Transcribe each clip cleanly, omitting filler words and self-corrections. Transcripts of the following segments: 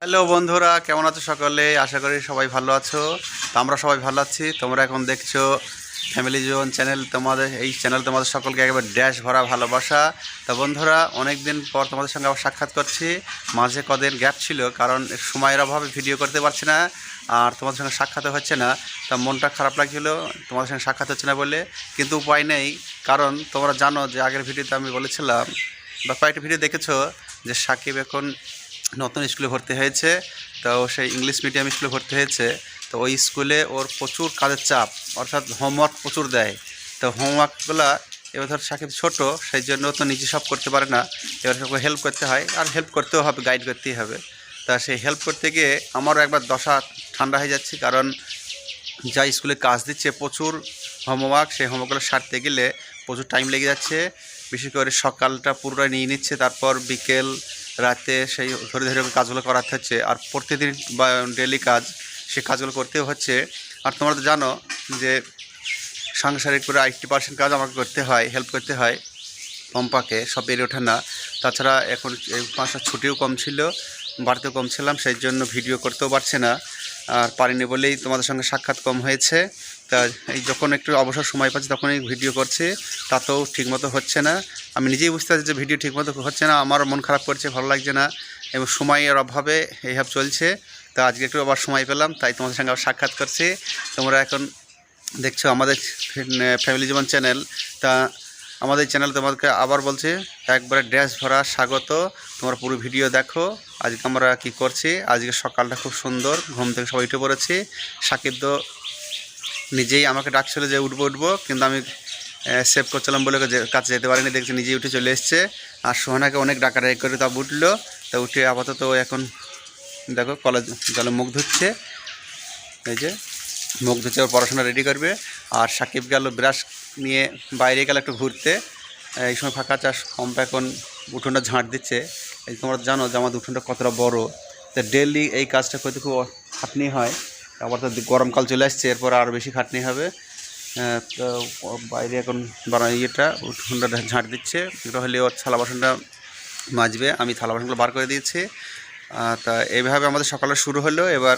Hello বন্ধুরা, কেমন আছো সকলে? আশা করি সবাই ভালো আছো। তো আমরা সবাই ভালো আছি। তোমরা এখন দেখছো ফ্যামিলি জোন চ্যানেল। এই চ্যানেল তোমাদের সকলকে একেবারে ড্যাশ ভরা ভালোবাসা। তো বন্ধুরা, অনেক দিন পর তোমাদের সঙ্গে আবার সাক্ষাৎ করছি। মাঝে কদিন গ্যাপ ছিল, কারণ সময়ের অভাবে ভিডিও করতে পারছি না, আর তোমাদের সঙ্গে সাক্ষাৎ হচ্ছে না। তা মনটা খারাপ লাগছিলো তোমাদের সঙ্গে সাক্ষাৎ হচ্ছে না বলে, কিন্তু উপায় নেই। কারণ তোমরা জানো যে আগের ভিডিওতে আমি বলেছিলাম, বা কয়েকটা ভিডিও দেখেছো, যে সাকিব এখন নতুন স্কুলে ভর্তি হয়েছে। তো সেই ইংলিশ মিডিয়াম স্কুলে ভর্তি হয়েছে। তো ওই স্কুলে ওর প্রচুর কাজের চাপ, অর্থাৎ হোমওয়ার্ক প্রচুর দেয়। তো হোমওয়ার্কগুলো এবার ধর সাকিব ছোটো, সেই জন্য তো নিজে সব করতে পারে না। এবার সবকে হেল্প করতে হয়, আর হেল্প করতেও হবে, গাইড করতেই হবে। তা সেই হেল্প করতে গিয়ে আমারও একবার দশা ঠান্ডা হয়ে যাচ্ছে, কারণ যা স্কুলে কাজ দিচ্ছে প্রচুর হোমওয়ার্ক, সেই হোমওয়ার্কগুলো সারতে গেলে প্রচুর টাইম লেগে যাচ্ছে। বিশেষ করে সকালটা পুরোটা নিয়ে নিচ্ছে, তারপর বিকেল রাতে সেই ধরে ধরে কাজগুলো করাতে হচ্ছে। আর প্রতিদিন বা ডেলি কাজ, সে কাজগুলো করতেও হচ্ছে। আর তোমরা তো জানো যে সাংসারিক পুরো 80% কাজ আমাকে করতে হয়, হেল্প করতে হয় পম্পাকে, সব বেড়ে ওঠে না। তাছাড়া এখন এই মাসের ছুটিও কম ছিল, বাড়িতেও কম ছিলাম, সেই জন্য ভিডিও করতেও পারছে না। আর পারিনি বলেই তোমাদের সঙ্গে সাক্ষাৎ কম হয়েছে। তা এই যখন একটু অবসর সময় পাচ্ছি তখনই ভিডিও করছে, তাতেও ঠিকমতো হচ্ছে না। আমি নিজেই বুঝতে পারছি যে ভিডিও ঠিকমতো হচ্ছে না, আমার মন খারাপ করছে, ভালো লাগছে না, এবং সময়ের অভাবে এইসব চলছে। তা আজকে একটু আবার সময় পেলাম, তাই তোমাদের সঙ্গে আবার সাক্ষাৎ করছি। তোমরা এখন দেখছো আমাদের ফ্যামিলি জীবন চ্যানেল। তা আমাদের চ্যানেল তোমাদেরকে আবার বলছে একবারে ড্যাশ ভরা স্বাগত। তোমরা পুরো ভিডিও দেখো। আজকে আমরা কি করছি, আজকে সকালটা খুব সুন্দর, ঘুম থেকে সবাই উঠে পড়েছি। সাকিব তো নিজেই আমাকে ডাকছিল যে উঠবো, কিন্তু আমি সেভ করছিলাম বলে কাছে যেতে পারিনি, দেখছি নিজেই উঠে চলে এসছে। আর সোহানাকে অনেক ডাকাডাকি করে তা উঠলো। তা উঠে আপাতত এখন দেখো কলেজ জলে মুখ ধুচ্ছে, এই যে মুখ ধুচ্ছে, পড়াশোনা রেডি করবে। আর সাকিব গেল ব্রাশ নিয়ে বাইরে গেল একটু ঘুরতে। এই সময় ফাঁকা চাষ পম্পা এখন উঠোনটা ঝাঁট দিচ্ছে। এই তোমরা জানো যে আমাদের উঠোনটা কতটা বড়। তো ডেলি এই কাজটা করতে খুব খাটনি হয়। আবার তো গরমকাল চলে আসছে, এরপর আরও বেশি খাটনি হবে। তো বাইরে এখন উঠোনটা ঝাঁট দিচ্ছে। এটা হলে ওর থালা বাসনটা মাজবে, আমি থালা বাসনগুলো বার করে দিয়েছি। তা এইভাবে আমাদের সকালে শুরু হলো। এবার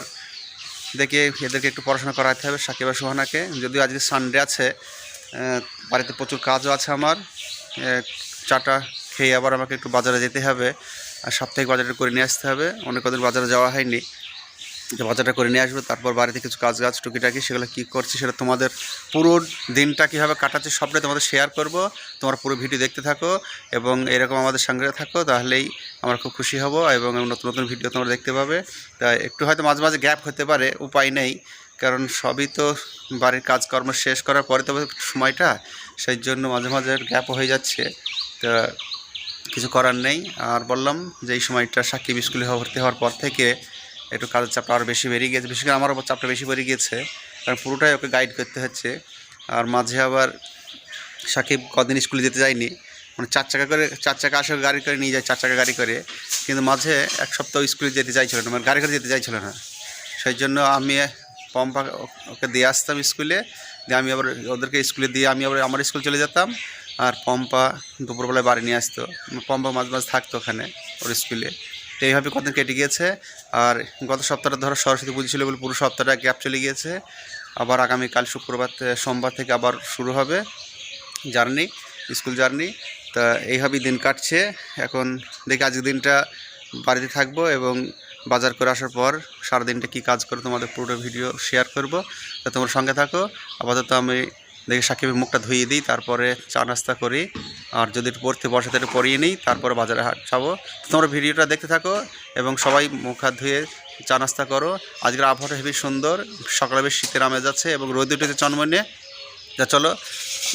দেখে এদেরকে একটু পড়াশোনা করাতে হবে, সাকিব আর সোহানাকে। যদিও আজকে সানডে আছে, বাড়িতে প্রচুর কাজও আছে আমার। চাটা খেয়ে আবার আমাকে একটু বাজারে যেতে হবে, আর সাপ্তাহিক বাজারটা করে নিয়ে আসতে হবে। অনেক কদিন বাজারে যাওয়া হয়নি, তো বাজারটা করে নিয়ে আসবো। তারপর বাড়িতে কিছু কাজ টুকিটাকি, সেগুলো কী করছি সেটা তোমাদের পুরো দিনটা কীভাবে কাটাচ্ছে সবটাই তোমাদের শেয়ার করব। তোমরা পুরো ভিডিও দেখতে থাকো এবং এরকম আমাদের সঙ্গে থাকো, তাহলেই আমরা খুব খুশি হব এবং নতুন নতুন ভিডিও তোমরা দেখতে পাবে। তাই একটু হয়তো মাঝে মাঝে গ্যাপ হতে পারে, উপায় নেই, কারণ সবই তো বাড়ির কাজকর্ম শেষ করার পরে তো সময়টা, সেই জন্য মাঝে মাঝে গ্যাপও হয়ে যাচ্ছে। তা কিছু করার নেই। আর বললাম যে এই সময়টা সাকিব স্কুলে ভর্তি হওয়ার পর থেকে একটু কাজের চাপটা আরও বেশি বেরিয়ে গিয়েছে, বিশেষ করে আমার ওপর চাপটা বেশি বেরিয়ে গিয়েছে, কারণ পুরোটাই ওকে গাইড করতে হচ্ছে। আর মাঝে আবার সাকিব কদিন স্কুলে যেতে যায়নি, মানে চার চাকা আসে গাড়ি করে নিয়ে যায়, 4 চাকা গাড়ি করে, কিন্তু মাঝে এক সপ্তাহ স্কুলে যেতে চাইছিল না, মানে গাড়ি করে যেতে চাইছিল না। সেই জন্য আমি পম্পা ওকে দিয়ে আসতাম স্কুলে, দিয়ে আমি আবার ওদেরকে স্কুলে দিয়ে আমি আবার আমার স্কুল চলে যেতাম। আর পম্পা দুপুরবেলায় বাড়ি নিয়ে আসতো, পম্পা মাঝে মাঝে থাকতো ওখানে ওর স্কুলে। তো এইভাবে কদিন কেটে গিয়েছে। আর গত সপ্তাহটা ধরো সরস্বতী পুজো ছিল বলে পুরো সপ্তাহটা গ্যাপ চলে গিয়েছে। আবার আগামীকাল সোমবার থেকে আবার শুরু হবে জার্নি, স্কুল জার্নি। তা এইভাবেই দিন কাটছে। এখন দেখি আজকের দিনটা বাড়িতে থাকবো এবং বাজার করে আসার পর সারাদিনটা কী কাজ করে তোমাদের পুরো ভিডিও শেয়ার করব। তা তোমার সঙ্গে থাকো। আপাতত আমি দেখি সাকিবের মুখটা ধুয়ে দিই, তারপরে চা নাস্তা করি। আর যদি একটু পড়তে বসে একটু পড়িয়ে নিই, তারপরে বাজারে যাবো। তোমরা ভিডিওটা দেখতে থাকো এবং সবাই মুখ হাত ধুয়ে চা নাস্তা করো। আজকের আবহাওয়াটা হেবি সুন্দর, সকালে বেশ শীতের আমেজ আছে এবং রোদ উঠেছে চনমনে। যা চলো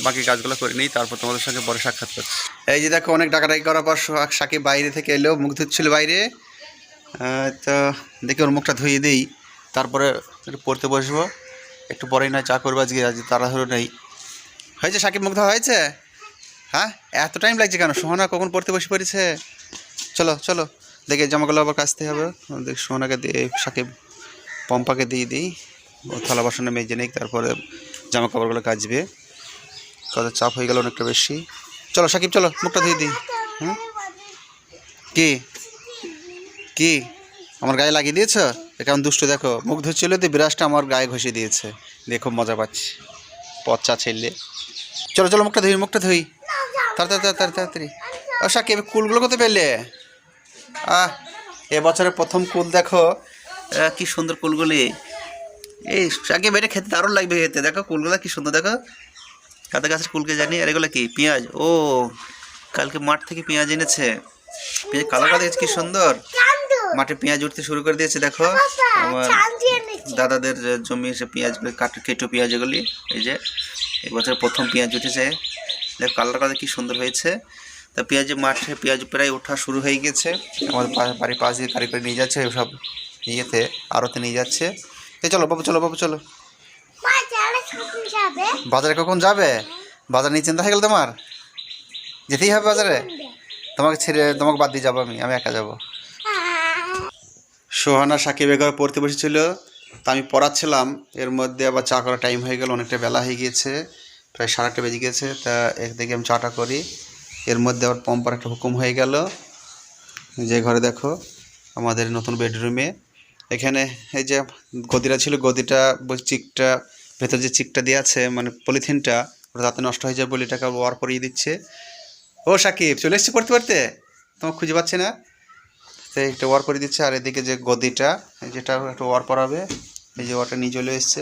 বাকি কাজগুলো করে নিই, তারপর তোমাদের সঙ্গে পরে সাক্ষাৎ করছি। এই যে দেখো, অনেক ডাকাডাকি করার পর সাকিব বাইরে থেকে এলো, মুখ ধুচ্ছিল বাইরে। তো দেখি ওর মুখটা ধুয়ে দিই, তারপরে একটু পড়তে বসবো। একটু পরেই নয় চা করবো, আজকে তাড়াহুড়ো নেই। হয়েছে সাকিব, মুখ ধোয়া হয়েছে? হ্যাঁ, এত টাইম লাগছে কেন? সোহানা কখন পড়তে বসে পড়েছে। চলো চলো, দেখে জামাগুলো আবার কাচতে হবে। দেখ সোহানাকে দিয়ে সাকিব পম্পাকে দিয়ে দিই, ও থালা বাসনে মেজে নিই, তারপরে জামা কাপড়গুলো কাচবে। কাজের চাপ হয়ে গেল অনেকটা বেশি। চলো সাকিব, চলো মুখটা ধুয়ে দিই। হুম, কি কি আমার গায়ে লাগিয়ে দিয়েছ? কেমন দুষ্টু দেখো, মুখ ধুচ্ছিল দিয়ে বিরাজটা আমার গায়ে ঘষে দিয়েছে, দিয়ে খুব মজা পাচ্ছি পচা ছেলে। চলো চলো মুখটা ধুই, মুখটা ধুই তাড়াতাড়ি তাড়াতাড়ি তাড়াতাড়ি। ও সাকিব কুলগুলো কোথায় পেলে? এবছরের প্রথম কুল দেখো, কি সুন্দর কুলগুলি। এই সাকিব এটা খেতে দারুণ লাগবে খেতে, দেখো কুলগুলো কি সুন্দর দেখো, কাদের গাছের কুলকে জানি। আর এগুলো কি পেঁয়াজ? ও কালকে মাঠ থেকে পেঁয়াজ এনেছে, পেঁয়াজ কালারটা দেখছি কি সুন্দর, মাঠে পেঁয়াজ উঠতে শুরু করে দিয়েছে দেখো। আমার দাদাদের জমি এসে পেঁয়াজ কেটো পেঁয়াজ এগুলি, এই যে এবছর প্রথম পেঁয়াজ উঠেছে, দেখো কালারটা কি সুন্দর হয়েছে। তা পেঁয়াজের মাঠে পেঁয়াজ প্রায় ওঠা শুরু হয়ে গেছে, আমাদের বাড়ির পাশ দিয়ে গাড়ি করে নিয়ে যাচ্ছে সব ইয়েতে, আড়তে নিয়ে যাচ্ছে। এই চলো বাবু, চলো বাবু চলো। বাজারে কখন যাবে? বাজার নিয়ে চিন্তা হয়ে গেল তোমার? যেতেই হবে বাজারে? তোমাকে ছেড়ে, তোমাকে বাদ দিয়ে যাবো আমি একা যাবো। সোহানা সাকিব এগারো পড়তে বসেছিল, তা আমি পড়াচ্ছিলাম, এর মধ্যে আবার চা করার টাইম হয়ে গেল, অনেকটা বেলা হয়ে গিয়েছে, প্রায় 8:30 বেজে গেছে। তা একদিকে আমি চাটা করি, এর মধ্যে আবার পম্পার একটা হুকুম হয়ে গেল, যে ঘরে দেখো আমাদের নতুন বেডরুমে, এখানে এই যে গদিটা ছিল, গদিটা চিকটা ভেতর যে চিকটা দিয়ে আছে মানে পলিথিনটা, ওটা তাতে নষ্ট হয়ে যায় বলে এটাকে ওয়ার করিয়ে দিচ্ছে। ও সাকিব চলে এসছি পড়তে পড়তে, তোমাকে খুঁজে পাচ্ছে না, তো একটা ওয়ার করে দিচ্ছে। আর এদিকে যে গদিটা যেটা একটু ওয়ার করাবে, এই যে ওয়ারটা নিয়ে চলে এসছে।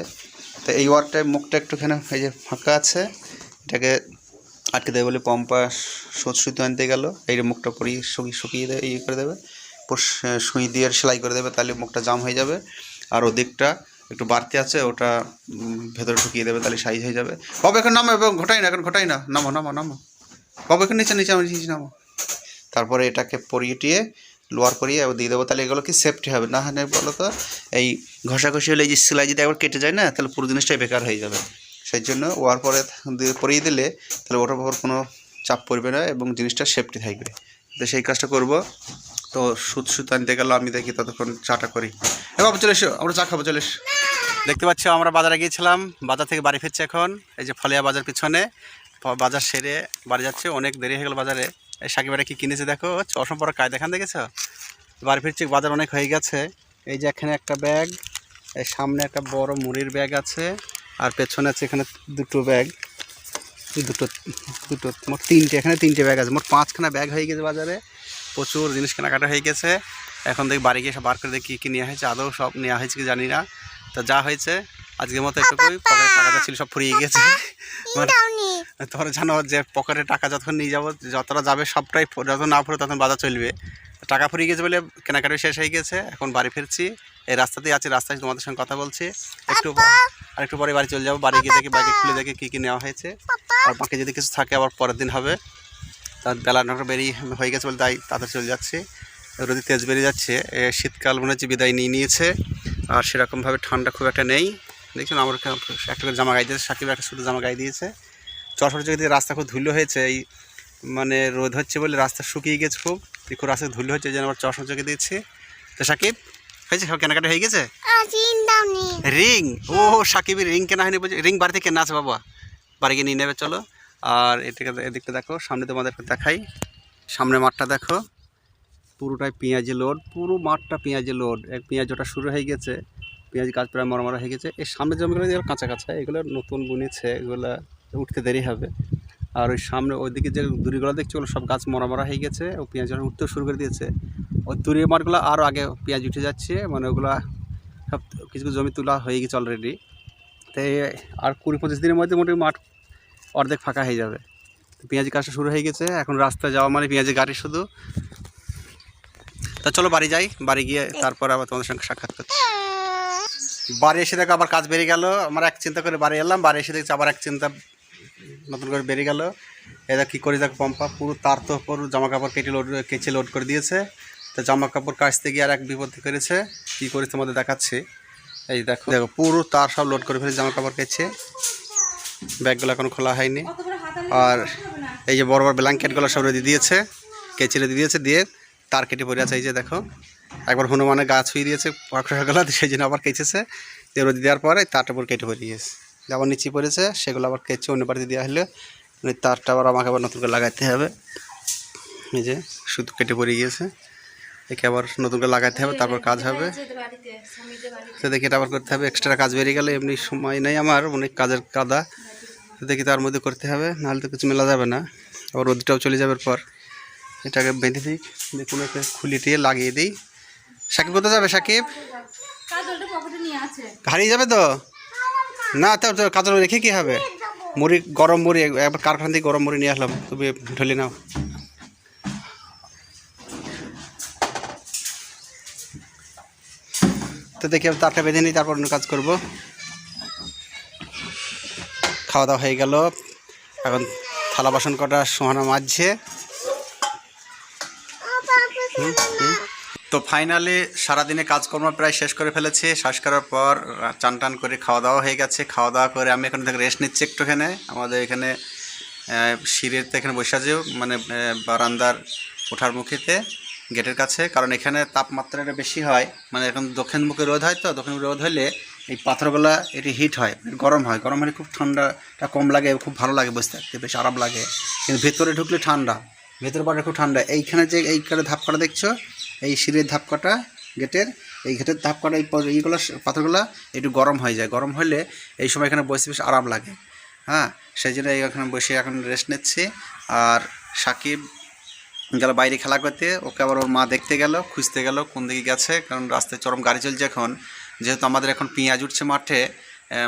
তো এই ওয়ারটায় মুখটা একটুখানি এই যে ফাঁকা আছে, এটাকে আটকে দেবে বলে পম্পা সুতো আনতে গেল, এই মুখটা পরিয়ে শুকিয়ে দেবে, ইয়ে করে দেবে, সুই দিয়ে সেলাই করে দেবে, তাহলে মুখটা জাম হয়ে যাবে। আর ওদিকটা একটু বাড়তি আছে, ওটা ভেতরে ঢুকিয়ে দেবে, তাহলে সাইজ হয়ে যাবে। বাবু এখন নামো, এবং ঘটাই না, এখন ঘটাই না, নামো নামো নামো বাবু, এখন নিচে নিচে আমার নিচে নামো। তারপরে এটাকে পরিয়ে টিয়ে লোয়ার করিয়ে দিয়ে দেবো, তাহলে এগুলো কি সেফটি হবে। না হলে বলো তো এই ঘষাঘষি হলে এই যে সেলাই যদি একবার কেটে যায় না, তাহলে পুরো জিনিসটাই বেকার হয়ে যাবে। সেই জন্য ওয়ার পরে পরিয়ে দিলে তাহলে ওটার উপর কোনো চাপ পড়বে না এবং জিনিসটা সেফটি থাকবে। তো সেই কাজটা করব। তো সুতো আনতে গেল, আমি দেখি ততক্ষণ চাটা করি। বাবু চলে এসো, আমরা চা খাবো, চলে এসো। দেখতে পাচ্ছ আমরা বাজারে গিয়েছিলাম, বাজার থেকে বাড়ি ফিরছে এখন, এই যে ফলিয়া বাজার পিছনে, বাজার সেরে বাড়ি যাচ্ছে, অনেক দেরি হয়ে গেল বাজারে। এই সাকিবারে কি কিনেছে দেখো, চশমা পরা কায় দেখান, দেখেছ? বাড়ি ফিরছে, বাজার অনেক হয়ে গেছে। এই যে এখানে একটা ব্যাগ, এই সামনে একটা বড় মুড়ির ব্যাগ আছে, আর পেছনে আছে এখানে দুটো ব্যাগ, দুটো মোট তিনটে, এখানে তিনটে ব্যাগ আছে, মোট 5খানা ব্যাগ হয়ে গেছে বাজারে। প্রচুর জিনিস কেনাকাটা হয়ে গেছে। এখন দেখি বাড়ি গিয়ে সব বার করে দেখি কী নেওয়া হয়েছে, আদৌ সব নেওয়া হয়েছে কি জানি না। তো যা হয়েছে আজকের মতো একটুকুই, পকেটে টাকাটা ছিল সব ফুরিয়ে গেছে। তোমরা জানো যে পকেটে টাকা যখন নিয়ে যাবো, যতটা যাবে সবটাই, যত না ফুরো তখন বাজার চলবে। টাকা ফুরিয়ে গেছে বলে কেনাকাটা শেষ হয়ে গেছে, এখন বাড়ি ফিরছি, এই রাস্তাতেই আছি, রাস্তায় তোমাদের সঙ্গে কথা বলছি। একটু পরে বাড়ি চলে যাবো, বাড়ি গিয়ে দেখি ব্যাগে খুলে দেখি কী কী নেওয়া হয়েছে, আর বাকি যদি কিছু থাকে আবার পরের দিন হবে। তার বেলা নটা বেরিয়ে হয়ে গেছে বলে তাই তাড়াতাড়ি চলে যাচ্ছে, রোদে তেজ বেরিয়ে যাচ্ছে। শীতকাল মনে হচ্ছে বিদায় নিয়েছে, আর সেরকমভাবে ঠান্ডা খুব একটা নেই। দেখছেন আমার একটা করে জামা গায়ে দিয়েছে, সাকিব একটা ছোটো জামা গায়ে দিয়েছে। চশমার দিকে রাস্তা খুব ধুলো হয়েছে, এই মানে রোদ হচ্ছে বলে রাস্তা শুকিয়ে গেছে, খুব রাস্তা ধুলো হচ্ছে, যেন আবার চশমা চোখে দিয়েছি। তো সাকিব হয়েছে, সব কেনাকাটা হয়ে গেছে। রিং, ও সাকিবের রিং কেনা হয়নি বলছে, রিং বাড়িতে কেনা আছে বাবা, বাড়ি গিয়ে নিয়ে নেবে চলো। আর এদিকটা দেখো, সামনে তোমাদেরকে দেখাই, সামনে মাঠটা দেখো, পুরোটাই পেঁয়াজের লোড, পুরো মাঠটা পেঁয়াজের লোড। পেঁয়াজ ওটা শুরু হয়ে গেছে, পেঁয়াজ গাছ প্রায় মরা হয়ে গেছে। এই সামনের জমিগুলো যেগুলো কাঁচা কাঁচা, এগুলো নতুন বুনেছে, এগুলো উঠতে দেরি হবে। আর ওই সামনে ওইদিকে যে দূরিগুলো দেখছি, ওগুলো সব গাছ মরা হয়ে গেছে, ও পেঁয়াজ উঠতেও শুরু করে দিয়েছে। ওই দূরের মাঠগুলো আরও আগে পেঁয়াজ উঠে যাচ্ছে, মানে ওগুলো সব কিছু জমি তোলা হয়ে গেছে অলরেডি। তাই আর 20-25 দিনের মধ্যে মোটামুটি মাঠ অর্ধেক ফাঁকা হয়ে যাবে। পেঁয়াজ কাজটা শুরু হয়ে গেছে, এখন রাস্তায় যাওয়া মানে পেঁয়াজের গাড়ি শুধু। তা চলো বাড়ি যাই, বাড়ি গিয়ে তারপর আবার তোমাদের সঙ্গে সাক্ষাৎ করছি। বাড়ি এসে দেখো আবার কাজ বেরিয়ে গেল, আমার এক চিন্তা করে বাড়ি এলাম, বাড়ি এসে দেখছি আবার এক চিন্তা নতুন করে বেরিয়ে গেল। এটা কী করি দেখো, পম্পা পুরো তার তো পুরো জামা কাপড় কেচে লোড করে দিয়েছে। তো জামা কাপড় কাচতে গিয়ে আর এক বিপত্তি করেছে, কী করেছে তোমাদের দেখাচ্ছি। এই দেখো দেখো পুরো তার সব লোড করে ফেলেছে জামা কাপড় কেচে, ব্যাগগুলো এখনো খোলা হয়নি। আর এই যে বড় বড় ব্ল্যাঙ্কেটগুলো সব রেডি দিয়েছে, কেচে রেডি দিয়েছে, দিয়ে তার কেটে পড়ে আছে। এই যে দেখো একবার হনুমানের গাছ হয়ে দিয়েছে পাখড়াগুলো, সেই জন্য আবার কেচেছে, দিয়ে রোদি দেওয়ার পরে তারটা পর কেটে পড়ে গিয়েছে, আবার নিচে পড়েছে, সেগুলো আবার কেচে অন্য বাড়িতে দেওয়া হলে তারটা আবার আমাকে আবার নতুন করে লাগাইতে হবে। এই যে শুধু কেটে পড়ে গিয়েছে, একে আবার নতুন করে লাগাতে হবে, তারপর কাজ হবে। তো দেখি এটা আবার করতে হবে, এক্সট্রা কাজ বেরিয়ে গেলে এমনি সময় নেই আমার, অনেক কাজের কাদা। তো দেখি তার মধ্যে করতে হবে, নাহলে তো কিছু মেলা যাবে না। আবার রোদটাও চলে যাবার পর এটাকে বেঁধে দিই, দেখুন একটা খুলে টিয়ে লাগিয়ে দিই। সাকিব কোথায় যাবে? সাকিব হারিয়ে যাবে তো না, তো কাজল রেখে কী হবে? মুড়ি, গরম মুড়ি, একবার কারখানা থেকে গরম মুড়ি নিয়ে আসলাম, তুমি ঢলে নাও। তো দেখি তারটা বেঁধে নিই, তারপর অন্য কাজ করব। খাওয়া দাওয়া হয়ে গেল, এখন থালা বাসন কটা সোহানা মাজছে। তো ফাইনালি সারাদিনে কাজকর্ম প্রায় শেষ করে ফেলেছি। শেষ করার পর চান টান করে খাওয়া দাওয়া হয়ে গেছে। খাওয়া দাওয়া করে আমি এখন থেকে রেস্ট নিচ্ছি একটুখানে। আমাদের এখানে সিঁড়িতে এখানে বসে আছি, মানে বারান্দার ওঠার মুখেতে গেটের কাছে, কারণ এখানে তাপমাত্রাটা বেশি হয়। মানে এখন দক্ষিণমুখী রোদ হয়, তো দক্ষিণমুখী রোদ হলে এই পাথরগুলা এটি হিট হয়, গরম হয়। গরম হলে খুব ঠান্ডাটা কম লাগে, খুব ভালো লাগে বসে থাকতে, বেশ আরাম লাগে। কিন্তু ভেতরে ঢুকলে ঠান্ডা, ভেতর পাড়ে খুব ঠান্ডা। এইখানে যে এইখানে ধাপ করা দেখছো, এই সিঁড়ির ধাপ কাটা গেটের, এই গেটের ধাপ কাটা এইগুলো পাথরগুলো একটু গরম হয়ে যায়। গরম হলে এই সময় এখানে বসে বেশ আরাম লাগে। হ্যাঁ, সেই জন্য এখানে বসে এখন রেস্ট নিচ্ছি। আর সাকিব গেল বাইরে খেলা করতে, ওকে আবার ওর মা দেখতে গেল, খুঁজতে গেল কোন দিকে গেছে, কারণ রাস্তায় চরম গাড়ি চলছে এখন। যেহেতু আমাদের এখন পেঁয়াজ উঠছে মাঠে,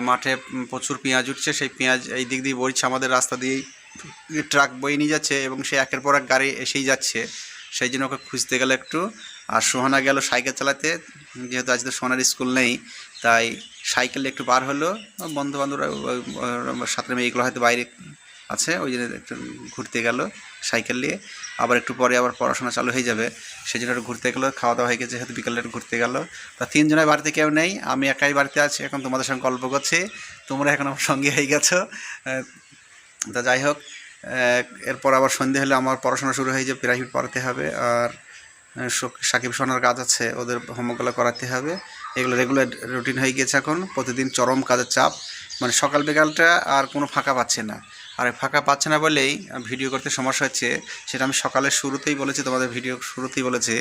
মাঠে প্রচুর পেঁয়াজ উঠছে, সেই পেঁয়াজ এই দিক দিয়ে বইছে, আমাদের রাস্তা দিয়েই ট্রাক বয়ে নিয়ে যাচ্ছে, এবং সে একের পর এক গাড়ি এসেই যাচ্ছে। সেই জন্য ওকে খুঁজতে গেল একটু। আর সোহানা গেল সাইকেল চালাতে, যেহেতু আজ তো সোহানার স্কুল নেই, তাই সাইকেলে একটু বার হলো। বন্ধু বান্ধবরা সাথে মেয়েগুলো হয়তো বাইরে আছে, ওই জন্য একটু ঘুরতে গেল সাইকেল নিয়ে। আবার একটু পরে আবার পড়াশোনা চালু হয়ে যাবে, সেই জন্য একটু ঘুরতে গেলো। খাওয়া দাওয়া হয়ে গেছে, যেহেতু বিকালে একটু ঘুরতে গেলো। তা তিনজনের বাড়িতে কেউ নেই, আমি একাই বাড়িতে আছি, এখন তোমাদের সঙ্গে গল্প করছি। তোমরা এখন আমার সঙ্গে হয়ে গেছো। তা যাই হোক, এরপর আবার সন্ধে হলে আমার পড়াশোনা শুরু হয়ে যাবে, প্রাইভেট পড়াতে হবে। আর সাকিব সোনার কাজ আছে, ওদের হোমওয়ার্কগুলো করাতে হবে। এগুলো রেগুলার রুটিন হয়ে গেছে এখন, প্রতিদিন চরম কাজের চাপ। মানে সকাল বিকালটা আর কোনো ফাঁকা পাচ্ছে না। আর ফাঁকা পাচ্ছে না বলেই ভিডিও করতে সমস্যা হচ্ছে। সেটা আমি সকালের শুরুতেই বলেছি, তোমাদের ভিডিও শুরুতেই বলেছি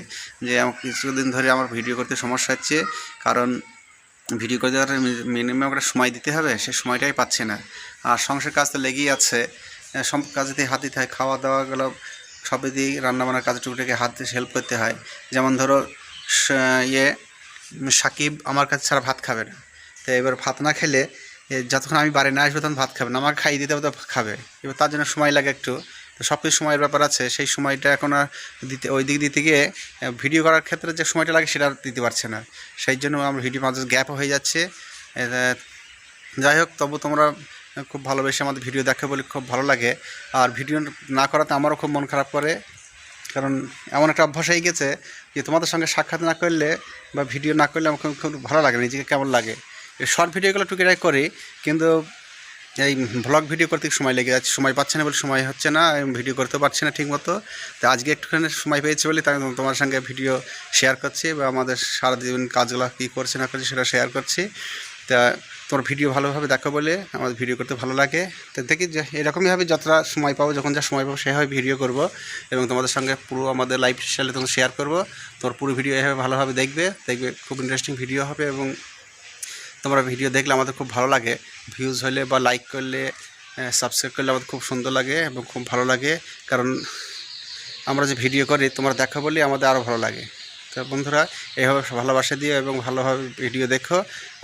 যে আমার কিছুদিন ধরে আমার ভিডিও করতে সমস্যা হচ্ছে, কারণ ভিডিও করতে মিনিমাম একটা সময় দিতে হবে, সে সময়টাই পাচ্ছে না। আর সংসার কাজ তো লেগেই আছে, সব কাজেতেই হাত দিতে হয়। খাওয়া দাওয়াগুলো সবই দিয়েই, রান্নাবান্নার কাজে টুকটাকে হাত দিয়ে হেল্প করতে হয়। যেমন ধরো সাকিব আমার কাছে ছাড়া ভাত খাবে না, তো এবার ভাত না খেলে যতক্ষণ আমি বাড়ি না আসবো তখন ভাত খাবে না, আমাকে খাইয়ে দিতে হবে তো খাবে। এবার তার জন্য সময় লাগে একটু, তো সব কিছু সময়ের ব্যাপার আছে। সেই সময়টা এখন আর দিতে, ওই দিক দিতে গিয়ে ভিডিও করার ক্ষেত্রে যে সময়টা লাগে সেটা দিতে পারছে না। সেই জন্য আমার ভিডিও মাঝে গ্যাপও হয়ে যাচ্ছে। যাই হোক, তবু তোমরা খুব ভালোবেসে আমাদের ভিডিও দেখে বলে খুব ভালো লাগে। আর ভিডিও না করাতে আমারও খুব মন খারাপ করে, কারণ এমন একটা অভ্যাস হয়ে গেছে যে তোমাদের সঙ্গে সাক্ষাৎ না করলে বা ভিডিও না করলে আমার খুব ভালো লাগে, নিজেকে কেমন লাগে। এই শর্ট ভিডিওগুলো টুকিটাই করি, কিন্তু এই ভ্লগ ভিডিও করতে সময় লেগে যাচ্ছে, সময় পাচ্ছে না বলে, সময় হচ্ছে না, ভিডিও করতে পারছি না ঠিকমতো। তো আজকে একটুখানি সময় পেয়েছি বলে তাই তোমার সঙ্গে ভিডিও শেয়ার করছি, বা আমাদের সারাদিন কাজগুলো কী করছে না করছে সেটা শেয়ার করছি। তা তোমার ভিডিও ভালোভাবে দেখো বলে আমাদের ভিডিও করতে ভালো লাগে। তো দেখি যে এরকমইভাবে যতটা সময় পাবো, যখন যা সময় পাবো সেভাবে ভিডিও করব, এবং তোমাদের সঙ্গে পুরো আমাদের লাইফ স্টাইলে তখন শেয়ার করব। তোমার পুরো ভিডিও এভাবে ভালোভাবে দেখবে, খুব ইন্টারেস্টিং ভিডিও হবে। এবং তোমরা ভিডিও দেখলে আমাদের খুব ভালো লাগে, ভিউজ হলে বা লাইক করলে, সাবস্ক্রাইব করলে আমাদের খুব সুন্দর লাগে এবং খুব ভালো লাগে, কারণ আমরা যে ভিডিও করি তোমরা দেখো বলে আমাদের আরও ভালো লাগে। তো বন্ধুরা, এইভাবে ভালোবাসা দিও এবং ভালোভাবে ভিডিও দেখো।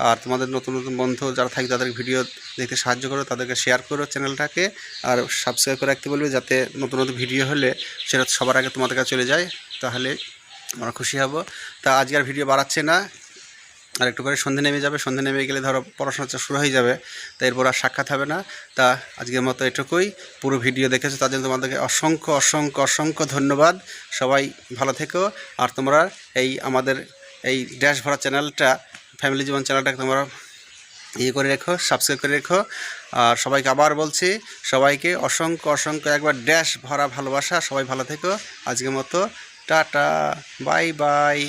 আর তোমাদের নতুন নতুন বন্ধু যারা থাকে তাদের ভিডিও দেখতে সাহায্য করো, তাদেরকে শেয়ার করো চ্যানেলটাকে, আর সাবস্ক্রাইব করে রাখতে বলবে, যাতে নতুন নতুন ভিডিও হলে সেটা সবার আগে তোমাদের কাছে চলে যায়, তাহলে আমরা খুশি হব। তা আজকে আর ভিডিও বাড়াচ্ছে না, আর একটু পরে সন্ধে নেমে যাবে, সন্ধে নেমে গেলে ধরো পড়াশোনা শুরু হয়ে যাবে, তা এরপর আর সাক্ষাৎ হবে না। তা আজকের মতো এটুকুই। পুরো ভিডিও দেখেছো তার জন্য তোমাদেরকে অসংখ্য অসংখ্য অসংখ্য ধন্যবাদ। সবাই ভালো থেকো। আর তোমরা এই আমাদের এই ড্যাশ ভরা চ্যানেলটা, ফ্যামিলি জীবন চ্যানেলটাকে তোমরা করে রেখো, সাবস্ক্রাইব করে রেখো। আর সবাইকে আবার বলছি, সবাইকে অসংখ্য অসংখ্য একবার ড্যাশ ভরা ভালোবাসা। সবাই ভালো থেকো। আজকের মতো টাটা, বাই বাই।